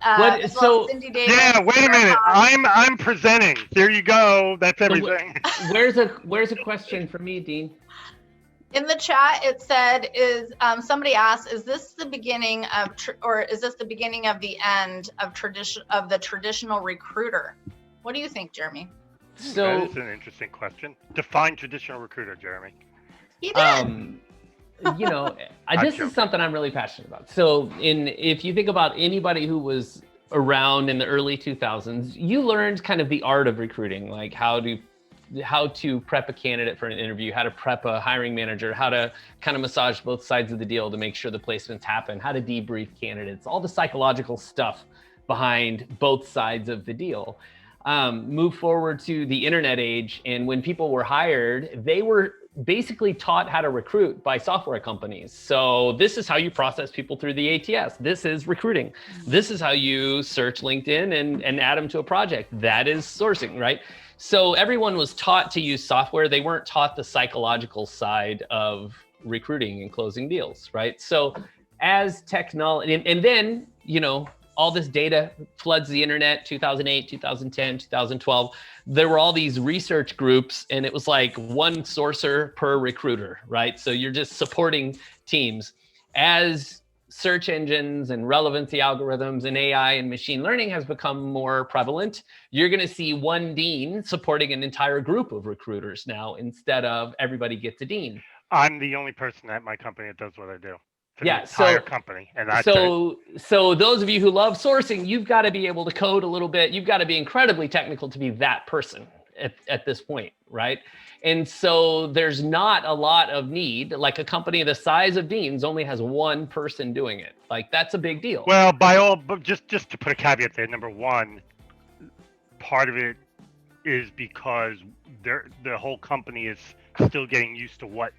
As well as Cindy Davis. Yeah, wait a minute. I'm presenting. There you go. That's everything. Where's a question for me, Dean? In the chat, it said, somebody asked, is this the beginning of, or is this the beginning of the end of the traditional recruiter? What do you think, Jeremy? So that is an interesting question. Define traditional recruiter, Jeremy. He did. This is something I'm really passionate about. So if you think about anybody who was around in the early 2000s, you learned kind of the art of recruiting, like how to prep a candidate for an interview, how to prep a hiring manager, how to kind of massage both sides of the deal to make sure the placements happen, how to debrief candidates, all the psychological stuff behind both sides of the deal. Move forward to the internet age, and when people were hired, they were basically taught how to recruit by software companies. So this is how you process people through the ATS. This is recruiting. This is how you search LinkedIn and add them to a project. That is sourcing, right? So everyone was taught to use software. They weren't taught the psychological side of recruiting and closing deals, right? So as technology, and then, all this data floods the internet, 2008, 2010, 2012. There were all these research groups, and it was like one sourcer per recruiter, right? So you're just supporting teams. As search engines and relevancy algorithms and AI and machine learning has become more prevalent, you're going to see one dean supporting an entire group of recruiters now, instead of everybody gets a dean. I'm the only person at my company that does what I do. Yeah, entire company, and that's so those of you who love sourcing, you've got to be able to code a little bit. You've got to be incredibly technical to be that person at this point, right? And so there's not a lot of need. Like a company the size of Dean's only has one person doing it. Like that's a big deal. Well, but just to put a caveat there, number one, part of it is because the whole company is still getting used to what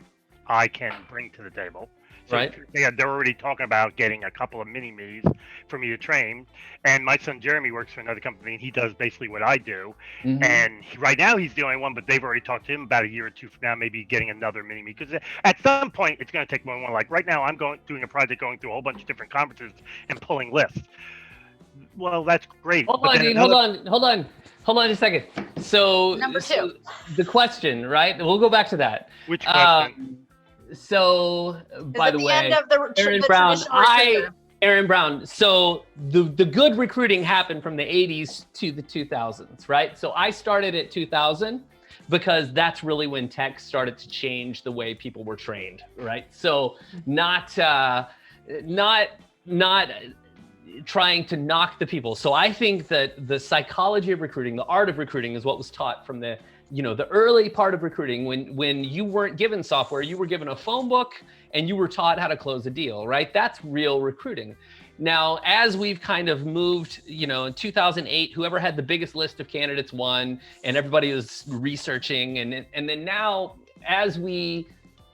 I can bring to the table. So right. They're already talking about getting a couple of mini-me's for me to train. And my son Jeremy works for another company, and he does basically what I do. Mm-hmm. And right now he's the only one, but they've already talked to him about a year or two from now, maybe getting another mini-me. Because at some point, it's going to take more than one. Like right now, I'm doing a project going through a whole bunch of different conferences and pulling lists. Well, that's great. Hold on a second. So number two, the question, right? We'll go back to that. Which question? So, by the way, Aaron Brown. So the good recruiting happened from the 80s to the 2000s, right? So I started at 2000 because that's really when tech started to change the way people were trained, right? So not trying to knock the people. So I think that the psychology of recruiting, the art of recruiting, is what was taught from the early part of recruiting, when you weren't given software, you were given a phone book and you were taught how to close a deal, right? That's real recruiting. Now, as we've kind of moved, in 2008, whoever had the biggest list of candidates won, and everybody was researching. And then now, as we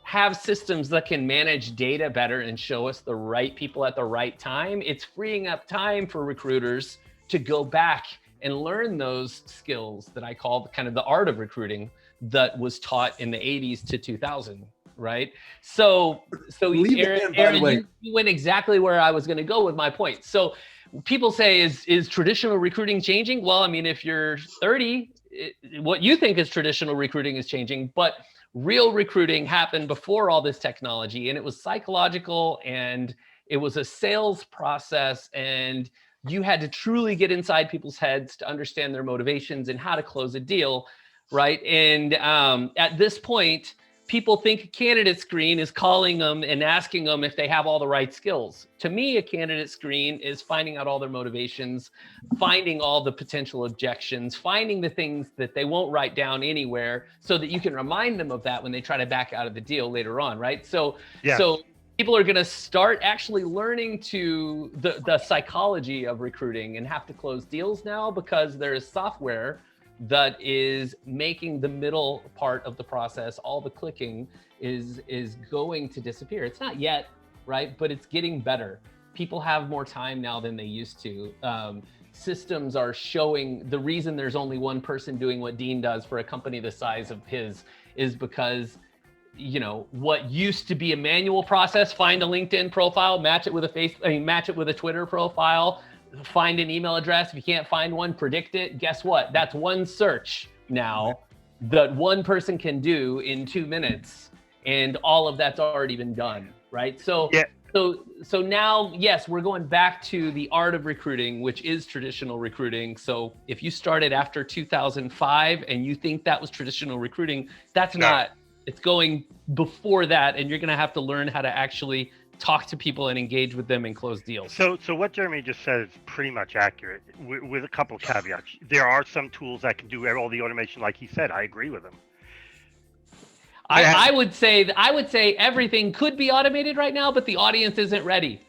have systems that can manage data better and show us the right people at the right time, it's freeing up time for recruiters to go back and learn those skills that I call kind of the art of recruiting that was taught in the 80s to 2000, right? So Aaron, you went exactly where I was going to go with my point. So people say, is traditional recruiting changing? Well, I mean, if you're 30, what you think is traditional recruiting is changing, but real recruiting happened before all this technology, and it was psychological, and it was a sales process, and you had to truly get inside people's heads to understand their motivations and how to close a deal, right? And at this point, people think a candidate screen is calling them and asking them if they have all the right skills. To me, a candidate screen is finding out all their motivations, finding all the potential objections, finding the things that they won't write down anywhere so that you can remind them of that when they try to back out of the deal later on, right? So people are going to start actually learning to the psychology of recruiting and have to close deals now, because there is software that is making the middle part of the process, all the clicking is going to disappear. It's not yet, right? But it's getting better. People have more time now than they used to systems are showing the reason there's only one person doing what Dean does for a company the size of his is because, you know, what used to be a manual process, find a LinkedIn profile, match it with a Twitter profile, find an email address. If you can't find one, predict it. Guess what? That's one search now that one person can do in 2 minutes, and all of that's already been done, right? So yeah. So now, yes, we're going back to the art of recruiting, which is traditional recruiting. So if you started after 2005 and you think that was traditional recruiting, that's not. It's going before that, and you're going to have to learn how to actually talk to people and engage with them and close deals. So what Jeremy just said is pretty much accurate, with a couple of caveats. There are some tools that can do all the automation, like he said. I agree with him. I would say everything could be automated right now, but the audience isn't ready.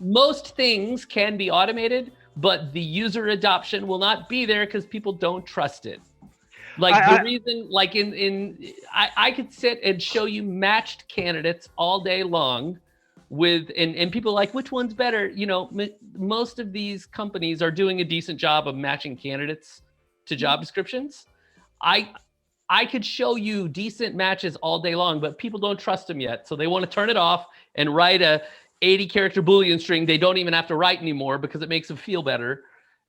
Most things can be automated, but the user adoption will not be there because people don't trust it. I could sit and show you matched candidates all day long with, and people are like, which one's better? You know, most of these companies are doing a decent job of matching candidates to job descriptions. I could show you decent matches all day long, but people don't trust them yet. So they want to turn it off and write a 80-character Boolean string they don't even have to write anymore because it makes them feel better.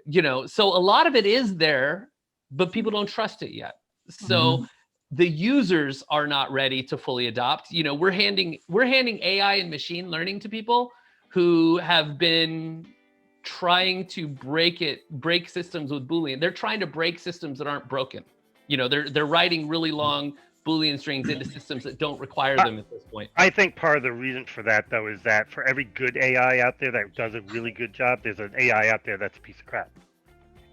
You know, so a lot of it is there, but people don't trust it yet. So the users are not ready to fully adopt. You know, we're handing AI and machine learning to people who have been trying to break systems with Boolean. They're trying to break systems that aren't broken. You know, they're writing really long Boolean strings into systems that don't require them at this point. I think part of the reason for that, though, is that for every good AI out there that does a really good job, there's an AI out there that's a piece of crap.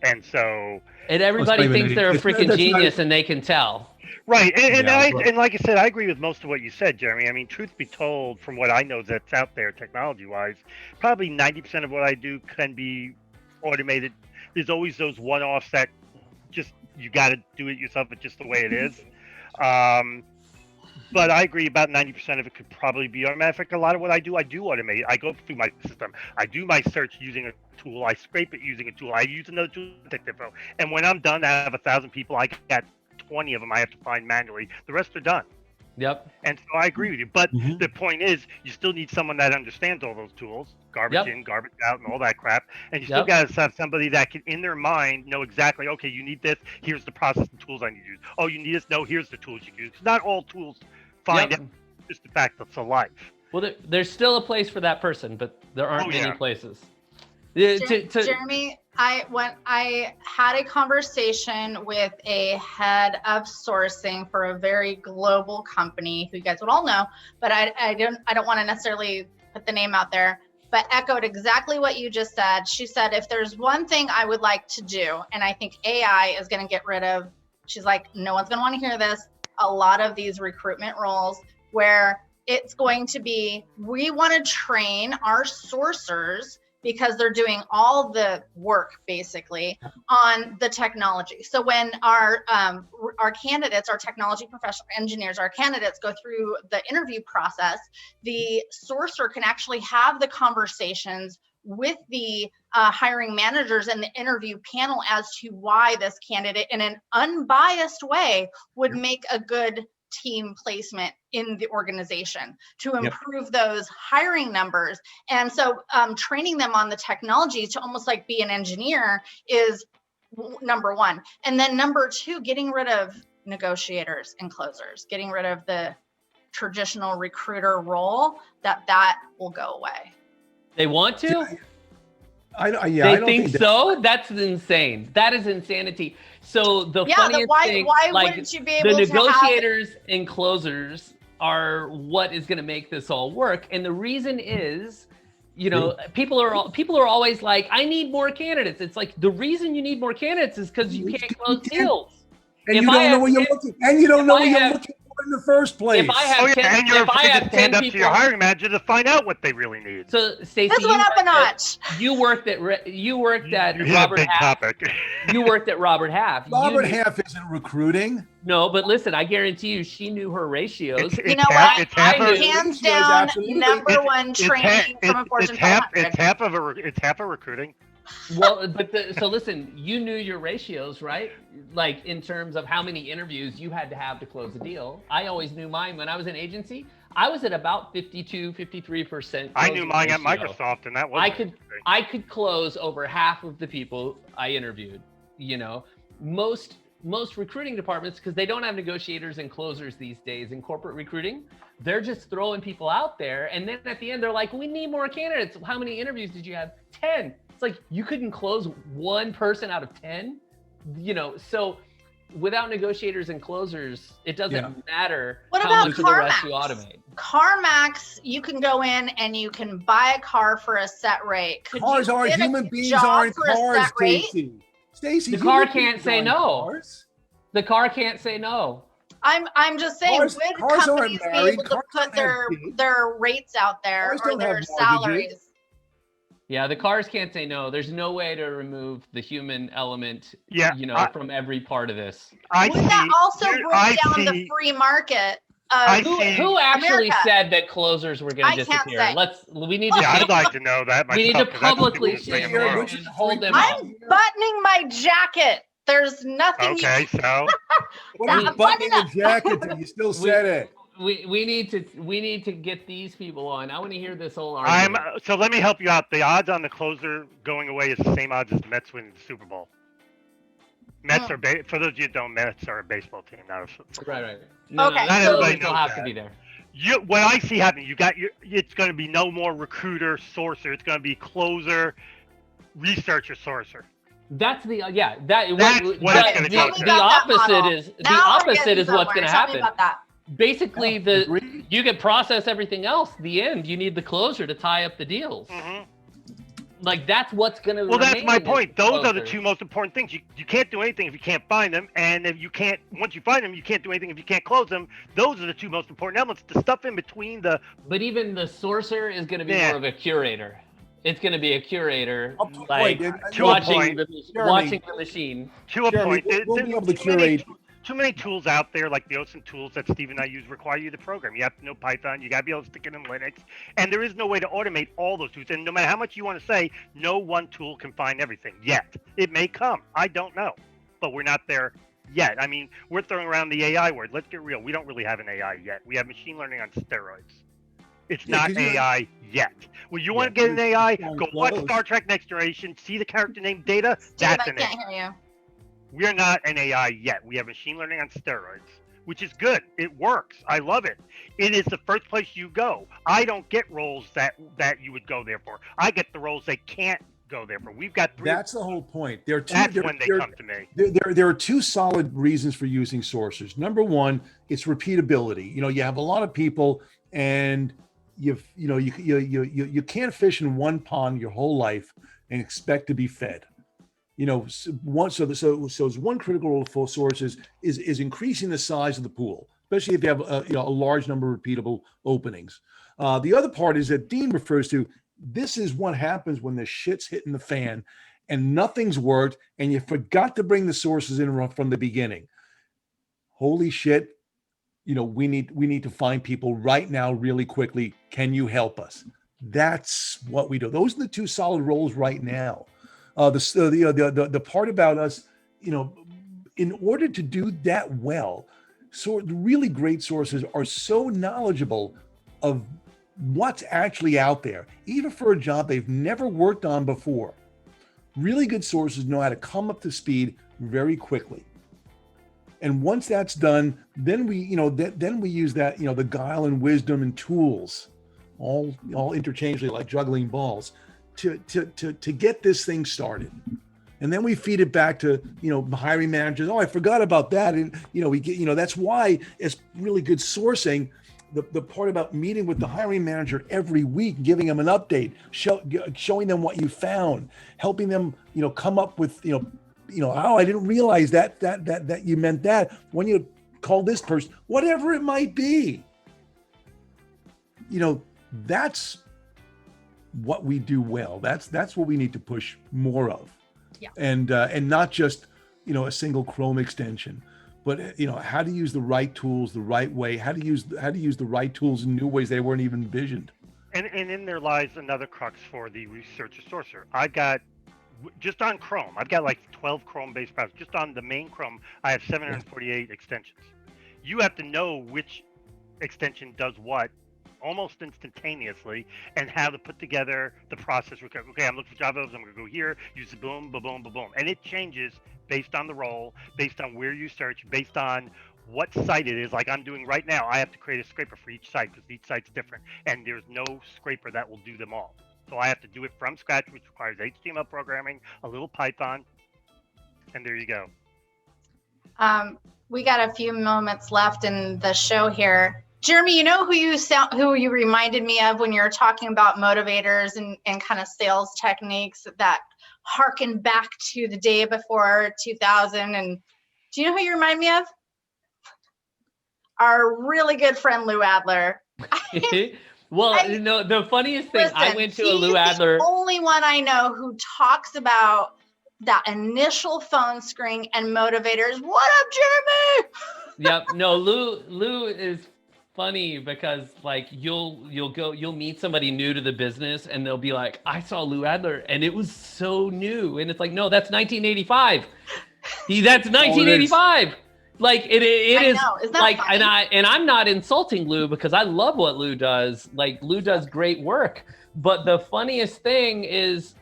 And so... And everybody thinks they're a freaking genius and they can tell. Right. And like I said, I agree with most of what you said, Jeremy. I mean, truth be told, from what I know that's out there technology-wise, probably 90% of what I do can be automated. There's always those one-offs that just, you got to do it yourself. It's just the way it is. But I agree, about 90% of it could probably be automatic. In fact, a lot of what I do automate. I go through my system. I do my search using a tool. I scrape it using a tool. I use another tool to take info. And when I'm done, I have 1,000 people. I got 20 of them I have to find manually. The rest are done. Yep. And so I agree with you. But the point is, you still need someone that understands all those tools, garbage in, garbage out, and all that crap. And you still got to have somebody that can, in their mind, know exactly, okay, you need this. Here's the process and tools I need to use. Oh, you need this? No, here's the tools you can use. Because not all tools find out just the fact that's alive. Well, there's still a place for that person, but there aren't many places. Jeremy, I had a conversation with a head of sourcing for a very global company who you guys would all know, but I don't want to necessarily put the name out there, but echoed exactly what you just said. She said, if there's one thing I would like to do, and I think AI is going to get rid of, she's like, no one's going to want to hear this, a lot of these recruitment roles where it's going to be, we want to train our sourcers because they're doing all the work basically on the technology. So when our candidates, our technology professional engineers, our candidates go through the interview process, the sourcer can actually have the conversations with the hiring managers and the interview panel as to why this candidate in an unbiased way would make a good team placement in the organization to improve those hiring numbers. And so training them on the technology to almost like be an engineer is number one. And then number two, getting rid of negotiators and closers, getting rid of the traditional recruiter role, that will go away. They want to? I don't think so. That's insane. That is insanity. So the funniest thing, why like wouldn't you be able the to negotiators and closers are what is going to make this all work. And the reason is, you know, people are always like, I need more candidates. It's like the reason you need more candidates is because you can't close deals. And you don't know what you're looking. And you don't know what you're looking for in the first place. If I have 10, and you're if I have 10 stand up to people, your hiring manager to find out what they really need. so Stacey, This went up a notch. You worked at You hit a Robert big Half. topic. You worked at Robert Half. Robert Half isn't recruiting. No, but listen, I guarantee you, she knew her ratios. You know what? It's half I of, knew. Hands Ratios, down, absolutely. number one it's training from a Fortune 500. it's half of recruiting. Well, but so listen, you knew your ratios, right? Like in terms of how many interviews you had to have to close a deal. I always knew mine when I was in agency. I was at about 52, 53%. I knew mine at ratio. Microsoft, and that was I could close over half of the people I interviewed. You know, most recruiting departments, because they don't have negotiators and closers these days in corporate recruiting, they're just throwing people out there, and then at the end they're like, we need more candidates. How many interviews did you have? 10. It's like you couldn't close one person out of 10, you know. So without negotiators and closers, it doesn't matter What how about much of the rest you automate. CarMax, you can go in and you can buy a car for a set rate. Could Cars you aren't get a human beings, job aren't for a cars, set rate? Stacey. Stacey, The human car beings can't say aren't no. cars. The car can't say no. I'm just saying, Cars- would cars aren't companies be married. able to Cars put don't have kids. their rates out there Cars or don't their have mortgages. salaries? Yeah, the cars can't say no. There's no way to remove the human element, Yeah, you know, from every part of this. I Would that also here- break down the free market? I Of, see. Who actually America. said that closers were going I to can't disappear? say. We need to Yeah, say, I'd like to know that myself. we need to 'cause that's publicly the say thing Here, tomorrow. which is and hold them I'm- out. I'm buttoning my jacket. There's nothing. Okay, so What are you That- buttoning button the jacket? And you still said it. We need to get these people on. I want to hear this whole I'm argument. so let me help you out. The odds on the closer going away is the same odds as the Mets winning the Super Bowl. Mets are for those of you who don't, Mets are a baseball team, not a football. Right. No, Okay, not so- everybody will knows have that. to be there. What I see happening, it's going to be no more recruiter, sourcer. It's going to be closer, researcher, sourcer. That's the That's what it's gonna Tell me take. the about that opposite model. is the Now we're opposite getting is what's somewhere. going to Tell me happen. about that. Basically, Agreed. you can process everything else. The end, you need the closer to tie up the deals. Mm-hmm. Like that's what's going to. Well, that's my point. Those are the two most important things. You can't do anything if you can't find them, and if you can't, once you find them, you can't do anything if you can't close them. Those are the two most important elements. The stuff in between the. But even the sourcer is going to be Yeah. more of a curator. It's going to be a curator, Up to a like point. And- To a watching point. the watching the machine. To a Jeremy, point. we'll be able to Too many- curate. Too many tools out there, like the OSINT tools that Steve and I use, require you to program. You have to know Python. You got to be able to stick it in Linux. And there is no way to automate all those tools. And no matter how much you want to say, no one tool can find everything yet. It may come. I don't know. But we're not there yet. I mean, we're throwing around the AI word. Let's get real. We don't really have an AI yet. We have machine learning on steroids. It's Yeah, not 'cause you- AI yet. Well, you want to Yeah, get an AI? it's Go watch close. Star Trek Next Generation. See the character named Data. Steve, That's I an can't AI. hear you. We're not an AI yet. We have machine learning on steroids, which is good. It works. I love it. It is the first place you go. I don't get roles that you would go there for. I get the roles they can't go there for. We've got three. That's the whole point. There are two. That's there- when they there- come to me. There are two solid reasons for using sources. Number one, it's repeatability. You know, you have a lot of people, and you can't fish in one pond your whole life and expect to be fed. You know, so one critical role for sources is increasing the size of the pool, especially if you have a large number of repeatable openings. The other part is that Dean refers to. This is what happens when the shit's hitting the fan, and nothing's worked, and you forgot to bring the sources in from the beginning. Holy shit! You know, we need to find people right now, really quickly. Can you help us? That's what we do. Those are the two solid roles right now. The part about us, you know, in order to do that well, so the really great sources are so knowledgeable of what's actually out there, even for a job they've never worked on before. Really good sources know how to come up to speed very quickly. And once that's done, then we use that, the guile and wisdom and tools, all interchangeably like juggling balls, to get this thing started. And then we feed it back to, hiring managers. Oh, I forgot about that. And, we get, that's why it's really good sourcing. The part about meeting with the hiring manager every week, giving them an update, showing them what you found, helping them, come up with, oh, I didn't realize that you meant that. When you call this person, whatever it might be. That's what we do well. That's what we need to push more of. Yeah. And not just, a single Chrome extension, but how to use the right tools the right way, how to use the right tools in new ways they weren't even envisioned. And in there lies another crux for the researcher sourcer. I got, just on Chrome, I've got like 12 Chrome-based browsers. Just on the main Chrome, I have 748 extensions. You have to know which extension does what almost instantaneously, and how to put together the process. Okay, I'm looking for Java, I'm going to go here, use the boom, boom, boom, boom. And it changes based on the role, based on where you search, based on what site it is. Like I'm doing right now, I have to create a scraper for each site because each site's different, and there's no scraper that will do them all. So I have to do it from scratch, which requires HTML programming, a little Python, and there you go. We got a few moments left in the show here. Jeremy, who you reminded me of when you were talking about motivators and kind of sales techniques that harken back to the day before 2000. And do you know who you remind me of? Our really good friend, Lou Adler. Well, the funniest thing, I went to a Lou Adler. He's the only one I know who talks about that initial phone screen and motivators. What up, Jeremy? Yep. No, Lou is funny because like you'll meet somebody new to the business and they'll be like, I saw Lou Adler and it was so new, and it's like, no, that's 1985. That's 1985. Like it is like, funny? and I'm not insulting Lou because I love what Lou does. Like Lou does great work, but the funniest thing is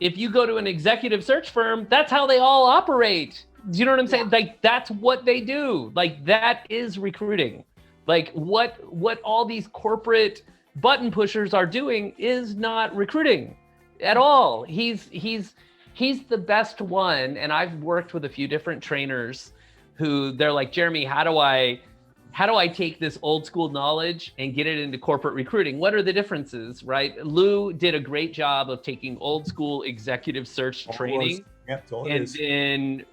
if you go to an executive search firm, that's how they all operate. Do you know what I'm saying? Like that's what they do. Like that is recruiting. Like what all these corporate button pushers are doing is not recruiting at all. He's the best one. And I've worked with a few different trainers who they're like, Jeremy, how do I take this old school knowledge and get it into corporate recruiting? What are the differences, right? Lou did a great job of taking old school executive search training and then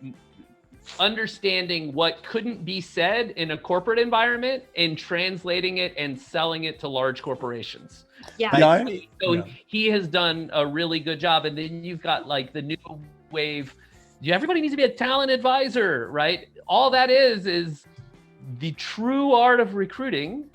understanding what couldn't be said in a corporate environment and translating it and selling it to large corporations. He has done a really good job. And then you've got like the new wave. Everybody needs to be a talent advisor, right? All that is the true art of recruiting,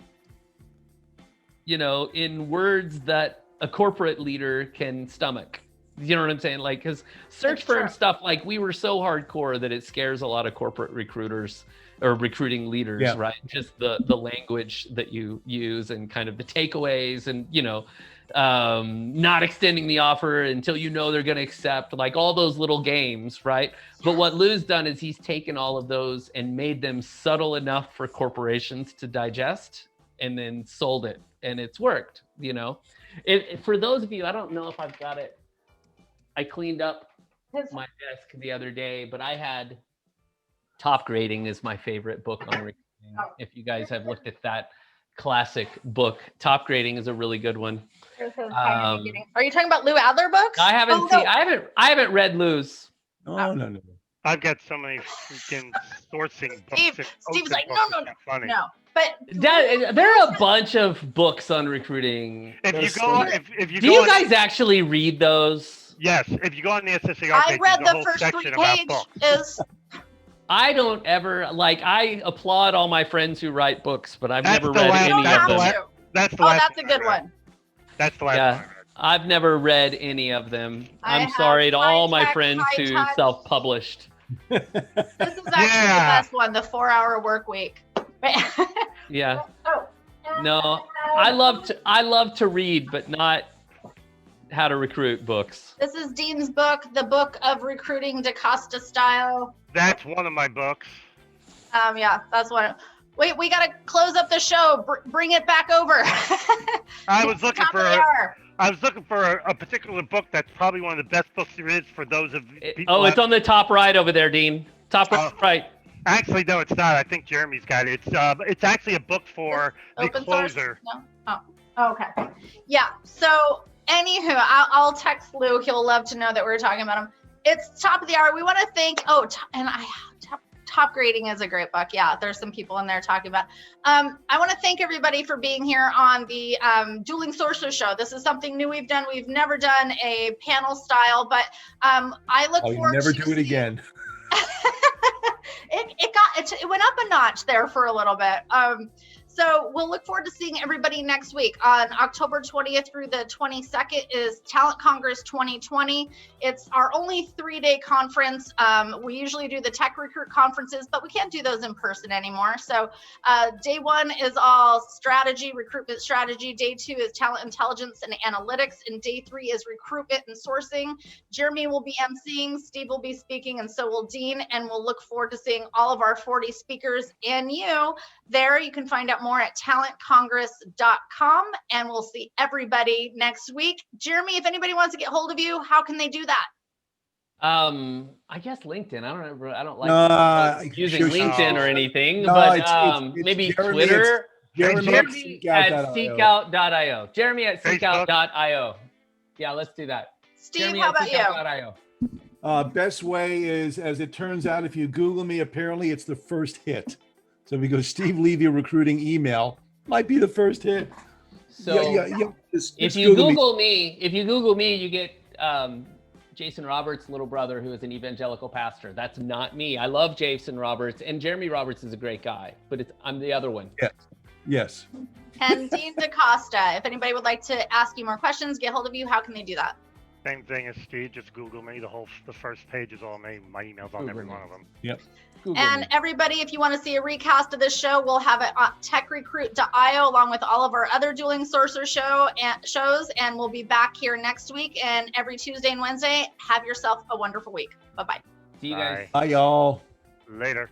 in words that a corporate leader can stomach. You know what I'm saying? Like, because search firm stuff, like we were so hardcore that it scares a lot of corporate recruiters or recruiting leaders, right? Just the language that you use and kind of the takeaways and, not extending the offer until they're going to accept, like all those little games, right? But what Lou's done is he's taken all of those and made them subtle enough for corporations to digest and then sold it. And it's worked, For those of you, I don't know if I've got it. I cleaned up my desk the other day, but I had Top Grading is my favorite book on recruiting. If you guys have looked at that classic book, Top Grading is a really good one. Are you talking about Lou Adler books? I I haven't read Lou's. No. I've got so many freaking sourcing books. Steve's like, no. But there are a bunch of books on recruiting. If you do you guys actually read those? Yes, if you go on the SSAR I page, read there's a the whole first section 3 about pages. books. I don't ever I applaud all my friends who write books, but I've never read last, any of them. That's the last. That's a good one. That's the last one I read. I've never read any of them. I'm sorry to all my friends who self-published. This is actually the best one, the 4-hour work week. Yeah. No, I love to read, but not how to recruit books. This is Dean's book, The Book of Recruiting to Costa Style. That's one of my books. That's one. Wait, we got to close up the show. Bring it back over. I was looking for a particular book that's probably one of the best books there is for those of people. Oh, it's on the top right over there, Dean. Top right. Actually, no, it's not. I think Jeremy's got it. It's actually a book for the closer. No? Oh, okay. Yeah. So, anywho, I'll text Lou. He'll love to know that we're talking about him. It's top of the hour. We want to thank. Top Grading is a great book. Yeah, there's some people in there talking about. I want to thank everybody for being here on the Dueling Sorcerer Show. This is something new we've done. We've never done a panel style, but I look forward never to do it again. it went up a notch there for a little bit. So we'll look forward to seeing everybody next week. On October 20th through the 22nd is Talent Congress 2020. It's our only 3-day conference. We usually do the TechRecruit conferences, but we can't do those in person anymore. So day 1 is all strategy, recruitment strategy. Day 2 is talent intelligence and analytics. And day 3 is recruitment and sourcing. Jeremy will be emceeing, Steve will be speaking, and so will Dean. And we'll look forward to seeing all of our 40 speakers and you there. You can find out more at talentcongress.com, and we'll see everybody next week. Jeremy, if anybody wants to get hold of you, how can they do that? I guess LinkedIn. I don't like using LinkedIn or anything, but it's maybe Jeremy, Twitter. Jeremy at seekout.io. Jeremy at seekout.io. Yeah, let's do that. Steve, Jeremy how about you? Best way is, as it turns out, if you Google me, apparently it's the first hit. So if you go Steve Levy recruiting email, might be the first hit. So if you Google me, you get Jason Roberts' little brother, who is an evangelical pastor. That's not me. I love Jason Roberts, and Jeremy Roberts is a great guy, but I'm the other one. Yes. And Dean Costa. If anybody would like to ask you more questions, get hold of you, how can they do that? Same thing as Steve. Just Google me. The first page is all me. My email's on every one of them. Yep. And everybody, if you want to see a recast of this show, we'll have it on TechRecruit.io along with all of our other Dueling Sorcerer shows. And we'll be back here next week and every Tuesday and Wednesday. Have yourself a wonderful week. Bye-bye. See you guys. Bye, y'all. Later.